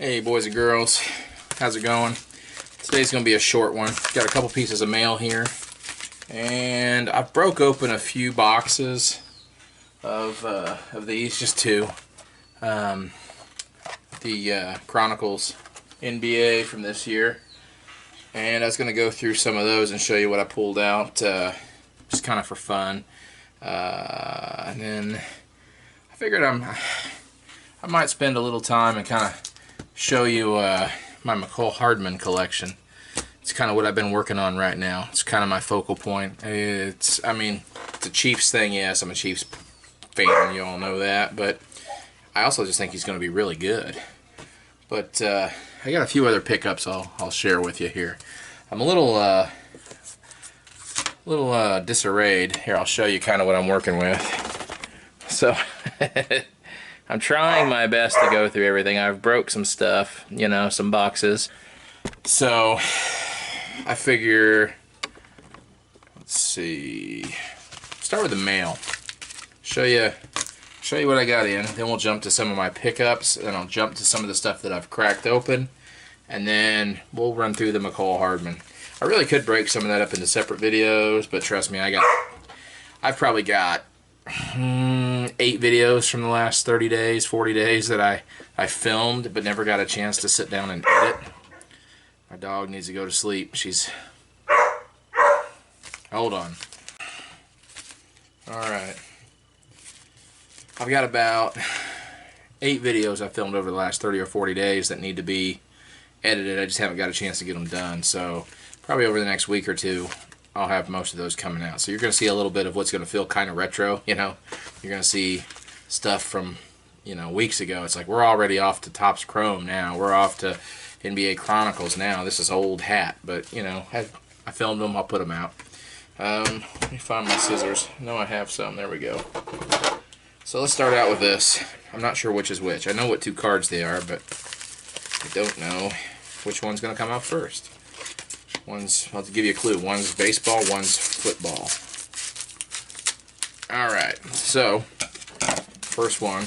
Hey boys and girls, how's it going? Today's going to be a short one. Got a couple pieces of mail here, and I broke open a few boxes of these, just two. The Chronicles NBA from this year, and I was going to go through some of those and show you what I pulled out, just kind of for fun. And then I figured I might spend a little time and kind of show you my Mecole Hardman collection. It's kind of what I've been working on right now. It's kind of my focal point. It's a Chiefs thing. Yes, I'm a Chiefs fan. You all know that. But I also just think he's going to be really good. But I got a few other pickups I'll share with you here. I'm a little disarrayed. Here, I'll show you kind of what I'm working with. So I'm trying my best to go through everything. I've broke some stuff, you know, some boxes. So I figure, let's see, start with the mail. Show you what I got in. Then we'll jump to some of my pickups, and I'll jump to some of the stuff that I've cracked open, and then we'll run through the Mecole Hardman. I really could break some of that up into separate videos, but trust me, I've probably got 8 videos from the last 30 days, 40 days that I filmed but never got a chance to sit down and edit. My dog needs to go to sleep. Hold on. Alright. I've got about 8 videos I filmed over the last 30 or 40 days that need to be edited. I just haven't got a chance to get them done. So probably over the next week or two I'll have most of those coming out. So you're going to see a little bit of what's going to feel kind of retro, you know. You're going to see stuff from, you know, weeks ago. It's like we're already off to Topps Chrome now. We're off to NBA Chronicles now. This is old hat, but, you know, I filmed them. I'll put them out. Let me find my scissors. I know I have some. There we go. So let's start out with this. I'm not sure which is which. I know what 2 cards they are, but I don't know which one's going to come out first. I'll give you a clue. One's baseball, one's football. Alright, so, first one.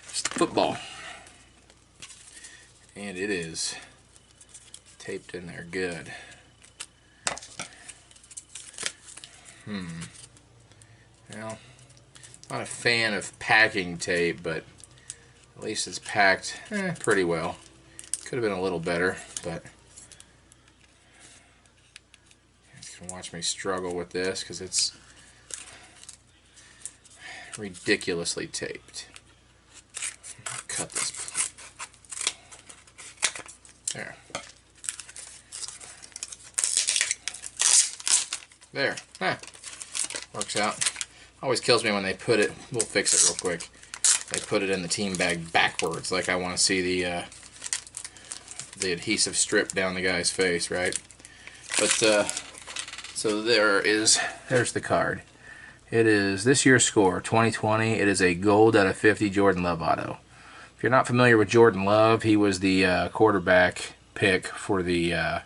It's football. And it is taped in there good. Well, not a fan of packing tape, but at least it's packed pretty well. Could have been a little better, but you can watch me struggle with this because it's ridiculously taped. Cut this. There. There. Works out. Always kills me when they put it. We'll fix it real quick. They put it in the team bag backwards, like I want to see the adhesive strip down the guy's face, right? But so there's the card. It is this year's score, 2020. It is a gold out of 50 Jordan Love auto. If you're not familiar with Jordan Love, he was the quarterback pick for the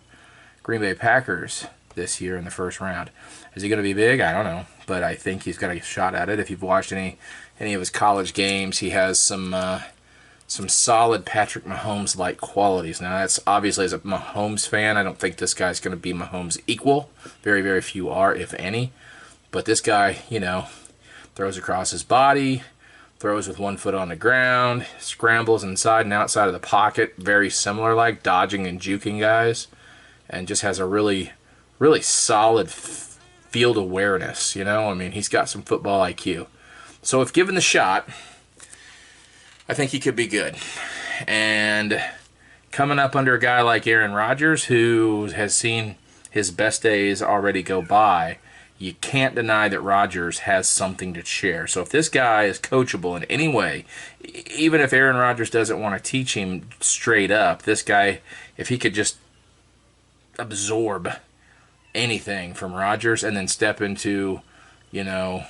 Green Bay Packers this year in the first round. Is he going to be big? I don't know, but I think he's got a shot at it. If you've watched any of his college games, he has some solid Patrick Mahomes-like qualities. Now, that's obviously, as a Mahomes fan, I don't think this guy's going to be Mahomes' equal. Very, very few are, if any. But this guy, you know, throws across his body, throws with one foot on the ground, scrambles inside and outside of the pocket, very similar, like dodging and juking guys, and just has a really, really solid field awareness, you know? I mean, he's got some football IQ. So if given the shot, I think he could be good. And coming up under a guy like Aaron Rodgers, who has seen his best days already go by, you can't deny that Rodgers has something to share. So if this guy is coachable in any way, even if Aaron Rodgers doesn't want to teach him straight up, this guy, if he could just absorb anything from Rodgers and then step into, you know,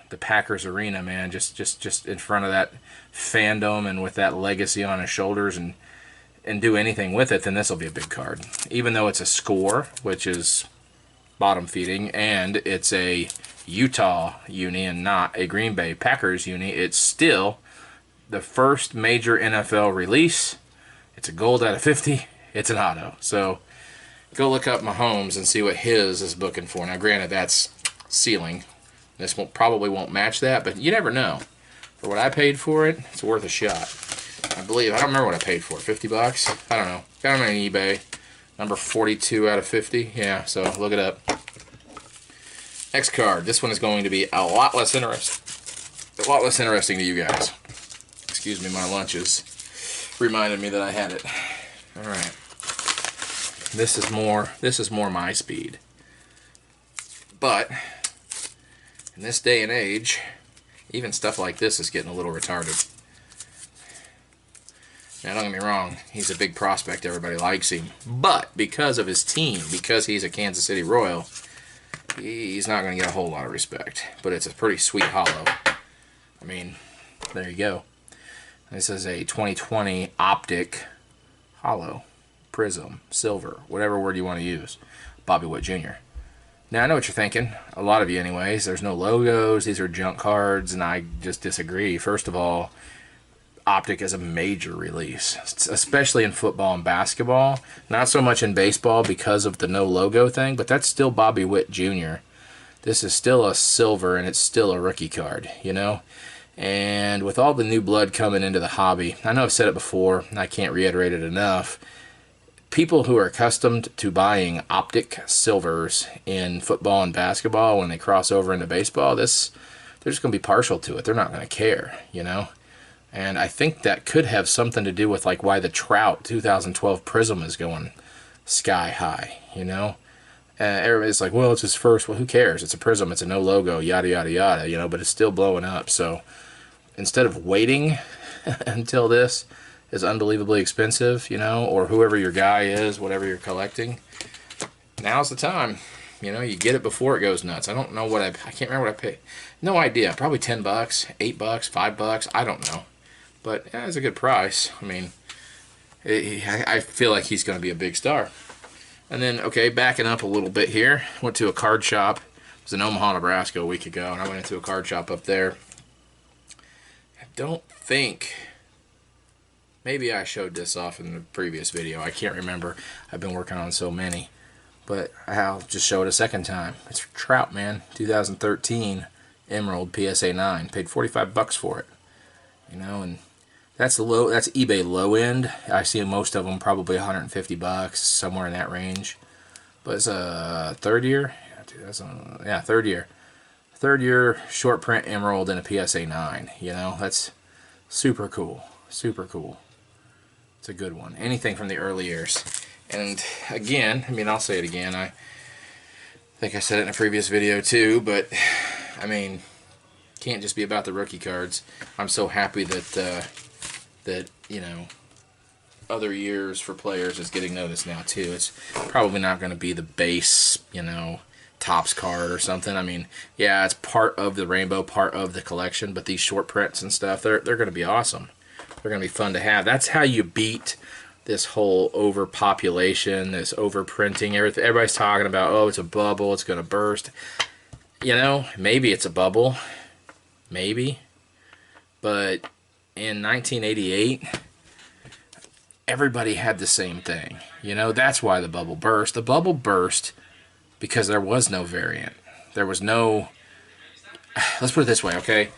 the Packers arena, man, just in front of that fandom and with that legacy on his shoulders and do anything with it, then this will be a big card. Even though it's a score, which is bottom feeding, and it's a Utah uni and not a Green Bay Packers uni. It's still the first major NFL release. It's a gold out of 50. It's an auto. So go look up Mahomes and see what his is booking for. Now, granted, that's ceiling. This probably won't match that, but you never know. For what I paid for it, it's worth a shot. I don't remember what I paid for it. 50 bucks? I don't know. Got them on eBay. Number 42 out of 50. Yeah, so look it up. Next card. This one is going to be a lot less interesting to you guys. Excuse me, my lunches reminded me that I had it. All right. This is more my speed. But in this day and age, even stuff like this is getting a little retarded. Now, don't get me wrong, he's a big prospect, everybody likes him. But because of his team, because he's a Kansas City Royal, he's not going to get a whole lot of respect. But it's a pretty sweet hollow. I mean, there you go. This is a 2020 optic hollow, prism, silver, whatever word you want to use. Bobby Witt Jr. Now, I know what you're thinking. A lot of you anyways. There's no logos. These are junk cards, and I just disagree. First of all, optic is a major release, especially in football and basketball. Not so much in baseball because of the no logo thing, but that's still Bobby Witt Jr. This is still a silver, and it's still a rookie card, you know? And with all the new blood coming into the hobby, I know I've said it before, and I can't reiterate it enough, people who are accustomed to buying optic silvers in football and basketball, when they cross over into baseball, they're just going to be partial to it. They're not going to care, you know? And I think that could have something to do with like why the Trout 2012 Prism is going sky high, you know? Everybody's like, well, it's his first. Well, who cares? It's a Prism. It's a no logo, yada, yada, yada, you know, but it's still blowing up. So instead of waiting until this is unbelievably expensive, you know, or whoever your guy is, whatever you're collecting, now's the time. You know, you get it before it goes nuts. I don't know what I can't remember what I paid. No idea. Probably $10, $8, $5. I don't know. But yeah, it's a good price. I mean, I feel like he's going to be a big star. And then, okay, backing up a little bit here, went to a card shop. It was in Omaha, Nebraska a week ago, and I went into a card shop up there. I don't think, maybe I showed this off in the previous video. I can't remember. I've been working on so many. But I'll just show it a second time. It's Trout, man. 2013 Emerald PSA 9. Paid 45 bucks for it. You know, and that's eBay low end. I see most of them probably 150 bucks, somewhere in that range. But it's a third year. Yeah, third year. Third year short print Emerald in a PSA 9. You know, that's super cool. Super cool. It's a good one. Anything from the early years. And again, I mean, I'll say it again. I think I said it in a previous video too, but I mean, can't just be about the rookie cards. I'm so happy that that, you know, other years for players is getting noticed now too. It's probably not going to be the base, you know, Topps card or something. I mean, yeah, it's part of the rainbow, part of the collection, but these short prints and stuff, they're going to be awesome. They're going to be fun to have. That's how you beat this whole overpopulation, this overprinting, everything. Everybody's talking about, oh, it's a bubble, it's going to burst. You know, maybe it's a bubble. Maybe. But in 1988, everybody had the same thing. You know, that's why the bubble burst. The bubble burst because there was no variant. There was no... Let's put it this way, okay?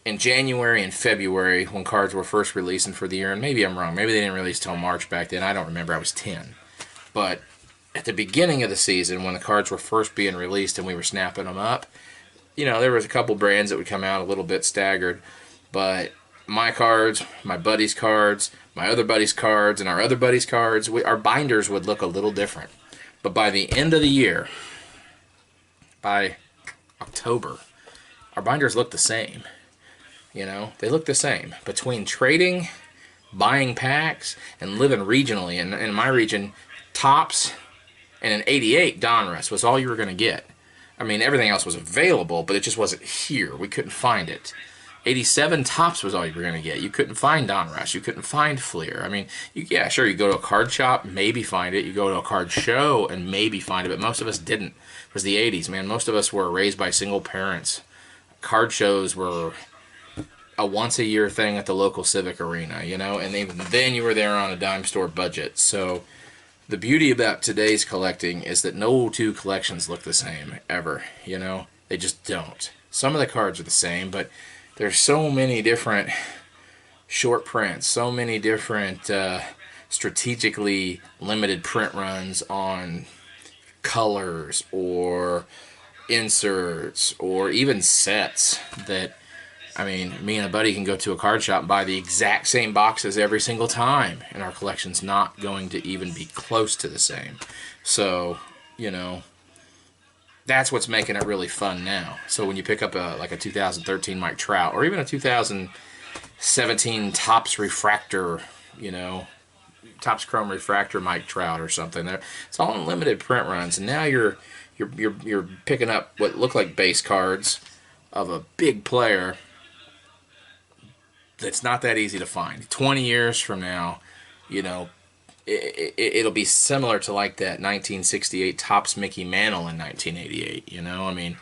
In January and February, when cards were first releasing for the year, and maybe I'm wrong, maybe they didn't release till March back then, I don't remember, I was 10. But at the beginning of the season, when the cards were first being released and we were snapping them up, you know, there was a couple brands that would come out a little bit staggered, but my cards, my buddies' cards, my other buddies' cards, and our other buddies' cards, our binders would look a little different. But by the end of the year, by October, our binders look the same. You know, they look the same. Between trading, buying packs, and living regionally, and in my region, Topps and an 88 Donruss was all you were going to get. I mean, everything else was available, but it just wasn't here. We couldn't find it. '87 Topps was all you were going to get. You couldn't find Donruss. You couldn't find Fleer. I mean, yeah, sure, you go to a card shop, maybe find it. You go to a card show and maybe find it, but most of us didn't. It was the '80s, man. Most of us were raised by single parents. Card shows were a once-a-year thing at the local civic arena, you know, and even then you were there on a dime store budget. So the beauty about today's collecting is that no two collections look the same, ever, you know? They just don't. Some of the cards are the same, but there's so many different short prints, so many different strategically limited print runs on colors or inserts or even sets that, I mean, me and a buddy can go to a card shop and buy the exact same boxes every single time, and our collection's not going to even be close to the same. So, you know, that's what's making it really fun now. So when you pick up like a 2013 Mike Trout, or even a 2017 Topps Refractor, you know, Topps Chrome Refractor Mike Trout or something, it's all in limited print runs, and now you're picking up what look like base cards of a big player that's not that easy to find. 20 years from now, you know, it'll be similar to like that 1968 Topps Mickey Mantle in 1988, you know? I mean,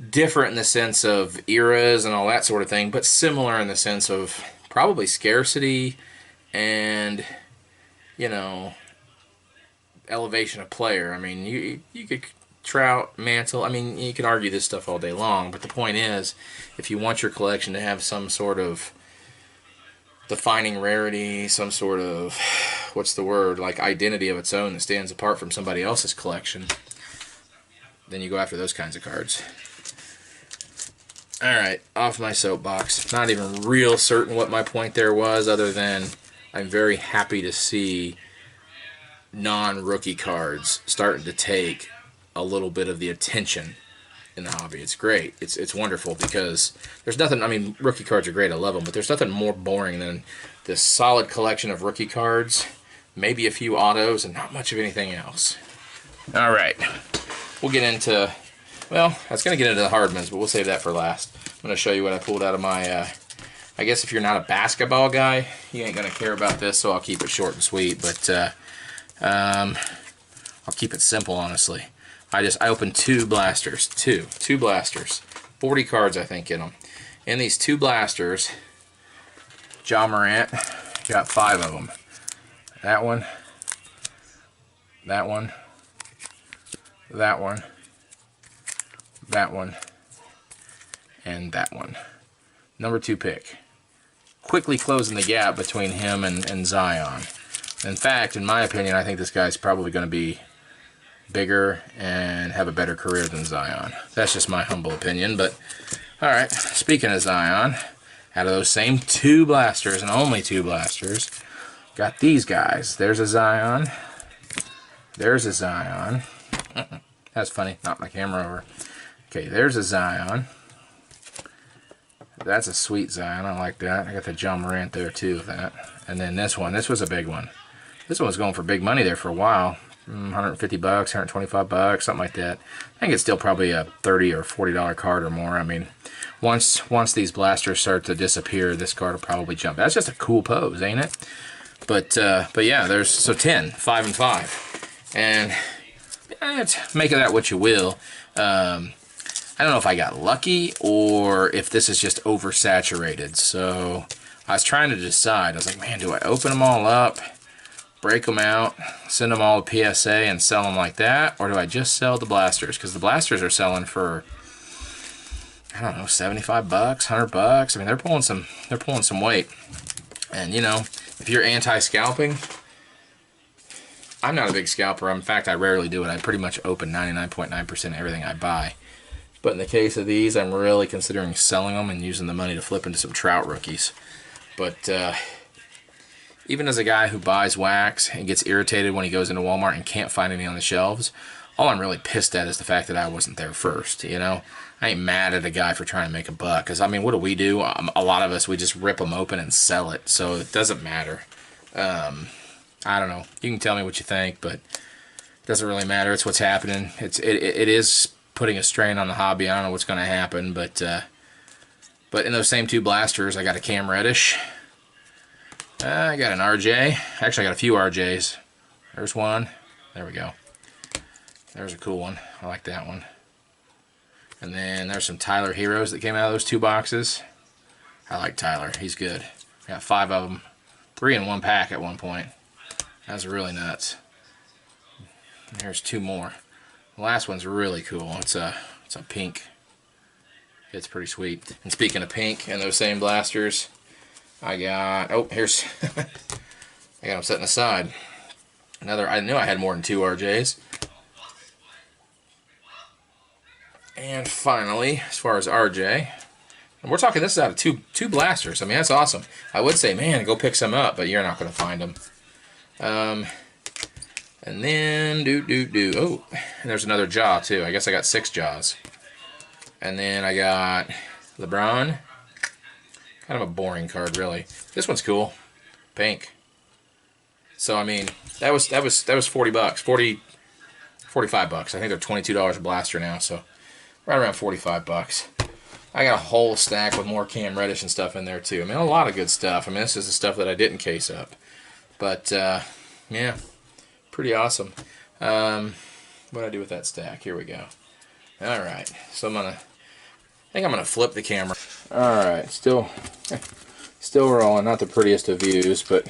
different in the sense of eras and all that sort of thing, but similar in the sense of probably scarcity and, you know, elevation of player. I mean, you could Trout, Mantle, I mean, you can argue this stuff all day long, but the point is, if you want your collection to have some sort of defining rarity, some sort of, what's the word, like identity of its own that stands apart from somebody else's collection, then you go after those kinds of cards. Alright, off my soapbox. Not even real certain what my point there was, other than I'm very happy to see non-rookie cards starting to take a little bit of the attention in the hobby. It's great. It's wonderful, because there's nothing, I mean, rookie cards are great, I love them, but there's nothing more boring than this solid collection of rookie cards, maybe a few autos, and not much of anything else. Alright, we'll get into, well, I was going to get into the Hardmans, but we'll save that for last. I'm going to show you what I pulled out of my, I guess if you're not a basketball guy, you ain't going to care about this, so I'll keep it short and sweet, but I'll keep it simple, honestly. I opened two blasters, two blasters, 40 cards I think in them. In these two blasters, Ja Morant, got 5 of them. That one, that one, that one, that one, and that one. Number 2 pick. Quickly closing the gap between him and Zion. In fact, in my opinion, I think this guy's probably going to be bigger and have a better career than Zion. That's just my humble opinion, but alright, speaking of Zion, out of those same 2 blasters, and only 2 blasters, got these guys. There's a Zion. There's a Zion. That's funny, knocked my camera over. Okay, there's a Zion. That's a sweet Zion, I like that. I got the Ja Morant there too with that. And then this one, this was a big one. This one was going for big money there for a while. 150 bucks, 125 bucks, something like that. I think it's still probably a $30 or $40 card or more. I mean, once these blasters start to disappear, this card will probably jump. That's just a cool pose, ain't it? But yeah, there's, so 10, 5 and 5. And make of that what you will. I don't know if I got lucky or if this is just oversaturated. So I was trying to decide. I was like, man, do I open them all up, break them out, send them all to PSA and sell them like that, or do I just sell the blasters? Because the blasters are selling for, I don't know, 75 bucks, 100 bucks. I mean, they're pulling some weight. And you know, if you're anti-scalping, I'm not a big scalper. In fact, I rarely do it. I pretty much open 99.9% of everything I buy. But in the case of these, I'm really considering selling them and using the money to flip into some Trout rookies. But even as a guy who buys wax and gets irritated when he goes into Walmart and can't find any on the shelves, all I'm really pissed at is the fact that I wasn't there first, you know? I ain't mad at a guy for trying to make a buck, because, I mean, what do? A lot of us, we just rip them open and sell it, so it doesn't matter. I don't know. You can tell me what you think, but it doesn't really matter. It's what's happening. It is putting a strain on the hobby. I don't know what's going to happen, but But in those same two blasters, I got a Cam Reddish. I got an RJ. Actually, I got a few RJs. There's one. There we go. There's a cool one. I like that one. And then there's some Tyler Heroes that came out of those two boxes. I like Tyler. He's good. I got 5 of them. 3 in one pack at one point. That's really nuts. And here's 2 more. The last one's really cool. It's a pink. It's pretty sweet. And speaking of pink and those same blasters, I got, oh, here's, I got them setting aside. Another, I knew I had more than 2 RJs. And finally, as far as RJ, and we're talking, this is out of two blasters. I mean, that's awesome. I would say, man, go pick some up, but you're not going to find them. And then, oh, and there's another jaw, too. I guess I got 6 jaws. And then I got LeBron. Kind of a boring card, really. This one's cool. Pink. So, I mean, that was $40 bucks. 45 bucks. I think they're $22 a blaster now, so right around 45 bucks. I got a whole stack with more Cam Reddish and stuff in there too. I mean, a lot of good stuff. I mean, this is the stuff that I didn't case up. But, yeah, pretty awesome. What do I do with that stack? Here we go. All right, so I think I'm gonna flip the camera. All right, still rolling. Not the prettiest of views, but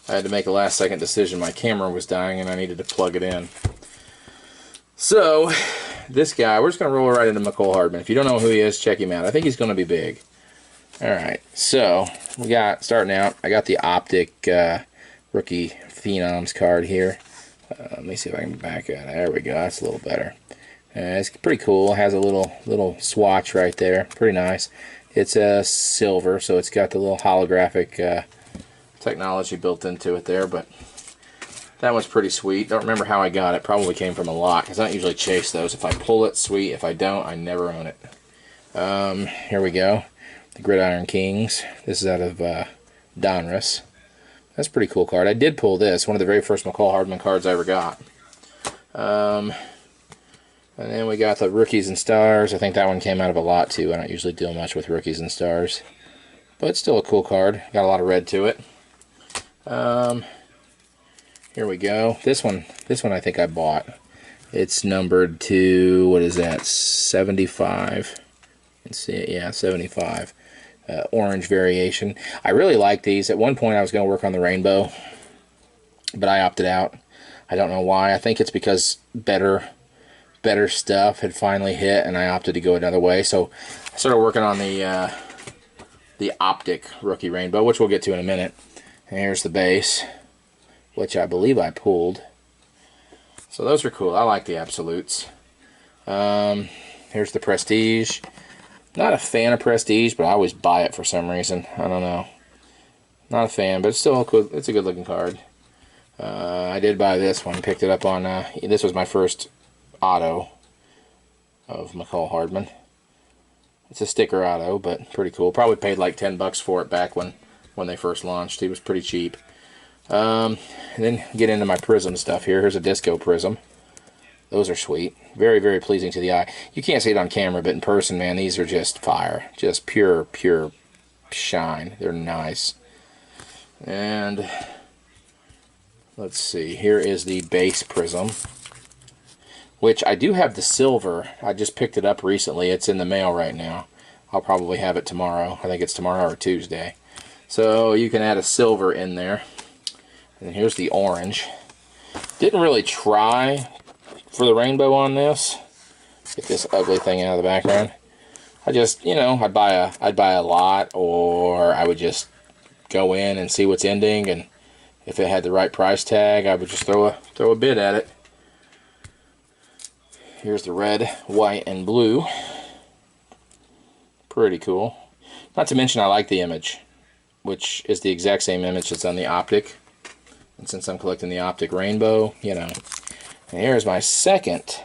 I had to make a last-second decision. My camera was dying, and I needed to plug it in. So, this guy, we're just going to roll right into Mecole Hardman. If you don't know who he is, check him out. I think he's going to be big. Alright, so, we got, starting out, I got the Optic Rookie Phenoms card here. Let me see if I can back it. There we go, that's a little better. It's pretty cool. It has a little swatch right there. Pretty nice. It's a silver, so it's got the little holographic technology built into it there, but that one's pretty sweet. Don't remember how I got it. Probably came from a lot, because I don't usually chase those. If I pull it, sweet. If I don't, I never own it. Here we go. The Gridiron Kings. This is out of Donruss. That's a pretty cool card. I did pull this. One of the very first Mecole Hardman cards I ever got. And then we got the Rookies and Stars. I think that one came out of a lot, too. I don't usually deal much with Rookies and Stars. But it's still a cool card. Got a lot of red to it. Here we go. This one I think I bought. It's numbered to, what is that, 75. Let's see it, yeah, 75. Orange variation. I really like these. At one point I was going to work on the rainbow, but I opted out. I don't know why. I think it's because better stuff had finally hit, and I opted to go another way. So I started working on the Optic Rookie Rainbow, which we'll get to in a minute. And here's the base, which I believe I pulled. So those are cool. I like the Absolutes. Here's the Prestige. Not a fan of Prestige, but I always buy it for some reason. I don't know. Not a fan, but it's still a cool, it's a good looking card. I did buy this one. Picked it up on, this was my first auto of Mecole Hardman. It's a sticker auto, but pretty cool. Probably paid like 10 bucks for it back when they first launched. He was pretty cheap. And then get into my prism stuff here. Here's a disco prism. Those are sweet. Very, very pleasing to the eye. You can't see it on camera, but in person, man, these are just fire. Just pure shine. They're nice. And let's see. Here is the base prism, which I do have the silver. I just picked it up recently. It's in the mail right now. I'll probably have it tomorrow. I think it's tomorrow or Tuesday. So you can add a silver in there. And here's the orange. Didn't really try for the rainbow on this. Get this ugly thing out of the background. I just, you know, I'd buy a lot, or I would just go in and see what's ending, and if it had the right price tag, I would just throw a bid at it. Here's the red, white, and blue. Pretty cool. Not to mention I like the image, which is the exact same image that's on the Optic. And since I'm collecting the Optic Rainbow, you know. And here's my second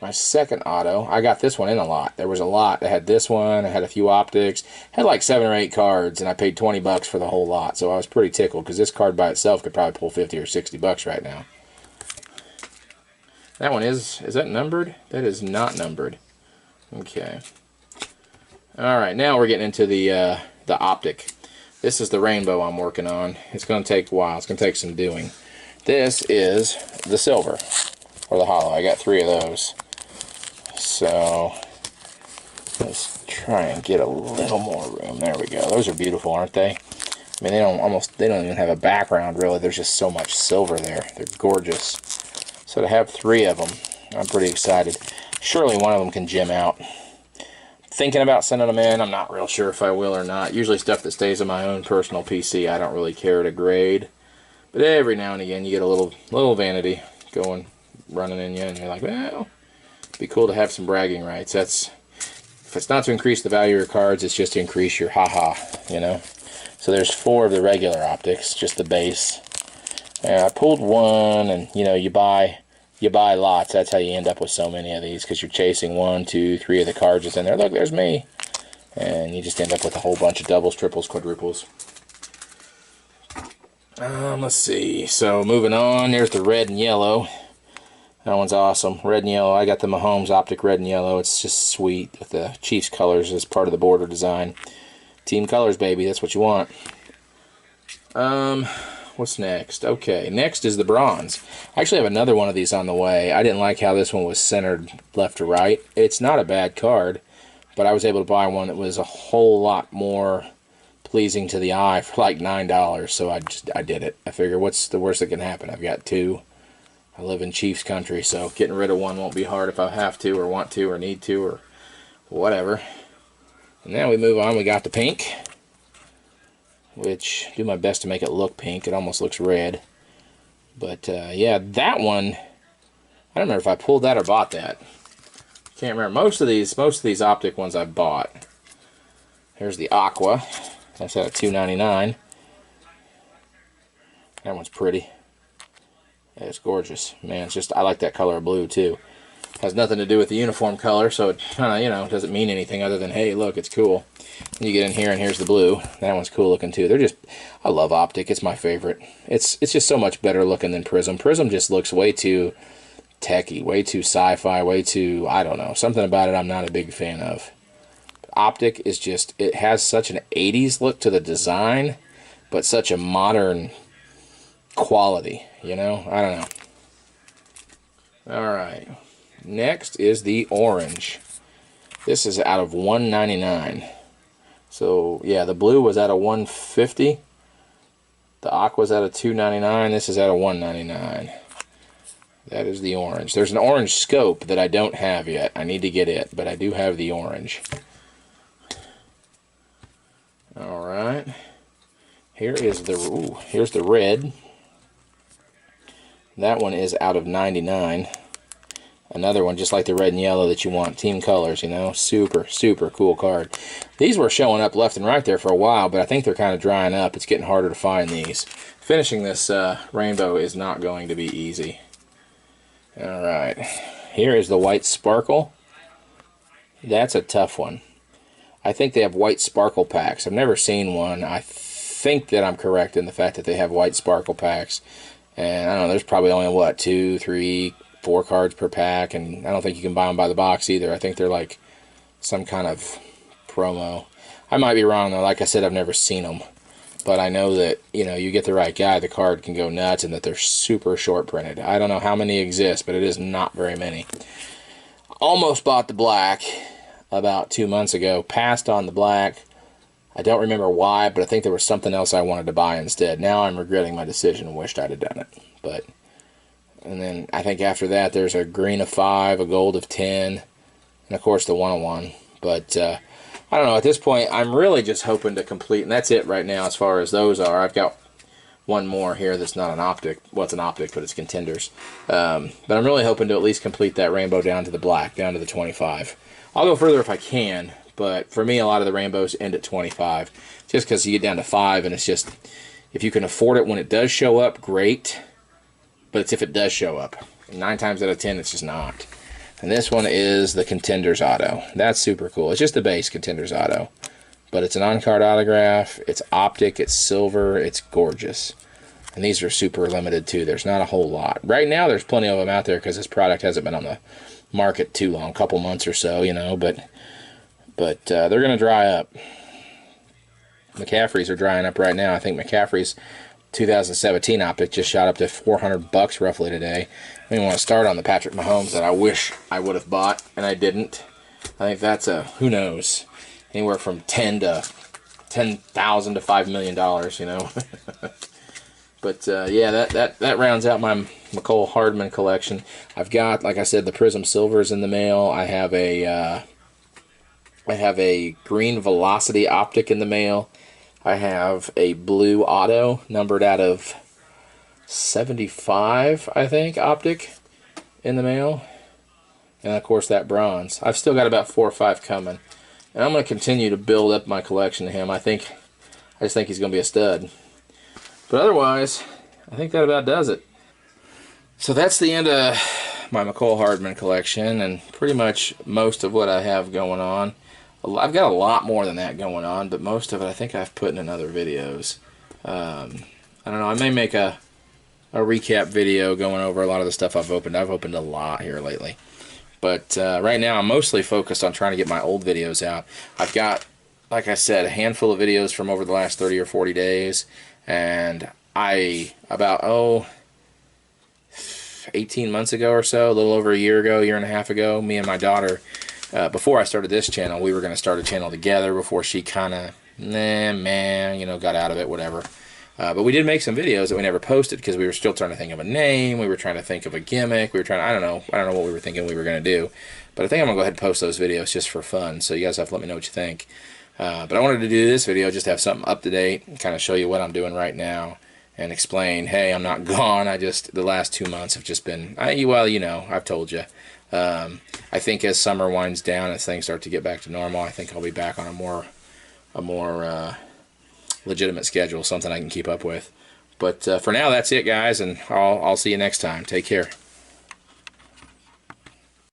auto. I got this one in a lot. There was a lot. I had this one. I had a few Optics. Had like 7 or 8 cards, and I paid 20 bucks for the whole lot. So I was pretty tickled, because this card by itself could probably pull 50 or 60 bucks right now. That one is that numbered? That is not numbered. Okay. All right, now we're getting into the optic. This is the rainbow I'm working on. It's going to take a while. It's going to take some doing. This is the silver, or the hollow. I got 3 of those. So let's try and get a little more room. There we go. Those are beautiful, aren't they? I mean, they don't even have a background, really. There's just so much silver there. They're gorgeous. So to have 3 of them, I'm pretty excited. Surely one of them can gem out. Thinking about sending them in. I'm not real sure if I will or not. Usually stuff that stays on my own personal PC, I don't really care to grade. But every now and again, you get a little vanity going, running in you, and you're like, well, it'd be cool to have some bragging rights. That's, if it's not to increase the value of your cards, it's just to increase your haha, you know. So there's 4 of the regular optics, just the base. And I pulled one, and you know, you buy lots. That's how you end up with so many of these, because you're chasing 1, 2, 3 of the cards that's in there. Look, there's me. And you just end up with a whole bunch of doubles, triples, quadruples. Let's see. So moving on, there's the red and yellow. That one's awesome. Red and yellow. I got the Mahomes optic red and yellow. It's just sweet with the Chiefs colors as part of the border design. Team colors, baby. That's what you want. What's next? Okay, next is the bronze. I actually have another one of these on the way. I didn't like how this one was centered left to right. It's not a bad card, but I was able to buy one that was a whole lot more pleasing to the eye for like $9, so I did it. I figure, what's the worst that can happen? I've got 2. I live in Chiefs country, so getting rid of one won't be hard if I have to or want to or need to or whatever. And now we move on. We got the pink, which do my best to make it look pink. It almost looks red. But yeah, that one, I don't remember if I pulled that or bought that. Can't remember. Most of these optic ones I bought. Here's the aqua. That's at $2.99. That one's pretty. Yeah, it's gorgeous. Man, it's just, I like that color of blue too. Has nothing to do with the uniform color, so it kind of, you know, doesn't mean anything other than, hey, look, it's cool. And you get in here, and here's the blue. That one's cool looking too. They're just, I love optic. It's my favorite. It's just so much better looking than Prism. Prism just looks way too techy, way too sci-fi, way too, I don't know. Something about it I'm not a big fan of. Optic is just, it has such an 80s look to the design, but such a modern quality, you know? I don't know. Alright. Next is the orange. This is out of $1.99. So, yeah, the blue was out of $1.50. The aqua's out of $2.99. This is out of $1.99. That is the orange. There's an orange scope that I don't have yet. I need to get it, but I do have the orange. Alright. Here's the red. That one is out of 99. Another one just like the red and yellow that you want. Team colors, you know. Super, super cool card. These were showing up left and right there for a while, but I think they're kind of drying up. It's getting harder to find these. Finishing this rainbow is not going to be easy. Alright. Here is the white sparkle. That's a tough one. I think they have white sparkle packs. I've never seen one. I think that I'm correct in the fact that they have white sparkle packs. And I don't know, there's probably only, what, 2, 3, 4 cards per pack. And I don't think you can buy them by the box either. I think they're like some kind of promo. I might be wrong, though. Like I said, I've never seen them. But I know that, you know, you get the right guy, the card can go nuts, and that they're super short printed. I don't know how many exist, but it is not very many. Almost bought the black about 2 months ago. Passed on the black. I don't remember why, but I think there was something else I wanted to buy instead. Now I'm regretting my decision and wished I'd have done it. But, and then I think after that there's a green of 5, a gold of 10, and of course the 101. But I don't know, at this point I'm really just hoping to complete, and that's it right now as far as those are. I've got one more here that's not an optic. Well, it's an optic, but it's contenders. But I'm really hoping to at least complete that rainbow down to the black, down to the 25. I'll go further if I can. But for me, a lot of the rainbows end at 25. Just because you get down to 5, and it's just, if you can afford it when it does show up, great. But it's if it does show up. 9 times out of 10, it's just not. And this one is the Contenders Auto. That's super cool. It's just the base Contenders Auto. But it's an on-card autograph. It's optic. It's silver. It's gorgeous. And these are super limited, too. There's not a whole lot. Right now, there's plenty of them out there because this product hasn't been on the market too long. A couple months or so, you know. But but they're going to dry up. McCaffrey's are drying up right now. I think McCaffrey's 2017 optic just shot up to $400 roughly today. I don't even want to start on the Patrick Mahomes that I wish I would have bought and I didn't. I think that's who knows, anywhere from $10,000 to $5 million, you know. But yeah, that rounds out my Mecole Hardman collection. I've got, like I said, the Prism Silvers in the mail. I have a green Velocity optic in the mail. I have a blue auto numbered out of 75, I think, optic in the mail. And of course that bronze. I've still got about 4 or 5 coming. And I'm going to continue to build up my collection of him. I just think he's going to be a stud. But otherwise, I think that about does it. So that's the end of my Mecole Hardman collection and pretty much most of what I have going on. I've got a lot more than that going on, but most of it I think I've put in other videos. I don't know, I may make a recap video going over a lot of the stuff I've opened. I've opened a lot here lately. But right now I'm mostly focused on trying to get my old videos out. I've got, like I said, a handful of videos from over the last 30 or 40 days. And about 18 months ago or so, a little over a year ago, year and a half ago, me and my daughter, before I started this channel, we were going to start a channel together before she kind of, got out of it, whatever. But we did make some videos that we never posted because we were still trying to think of a name. We were trying to think of a gimmick. We were trying to, I don't know what we were thinking we were going to do. But I think I'm going to go ahead and post those videos just for fun. So you guys have to let me know what you think. But I wanted to do this video just to have something up to date and kind of show you what I'm doing right now and explain, hey, I'm not gone. The last 2 months have just been, well, you know, I've told you. I think as summer winds down, as things start to get back to normal, I think I'll be back on a more legitimate schedule, something I can keep up with. But for now, that's it, guys, and I'll see you next time. Take care.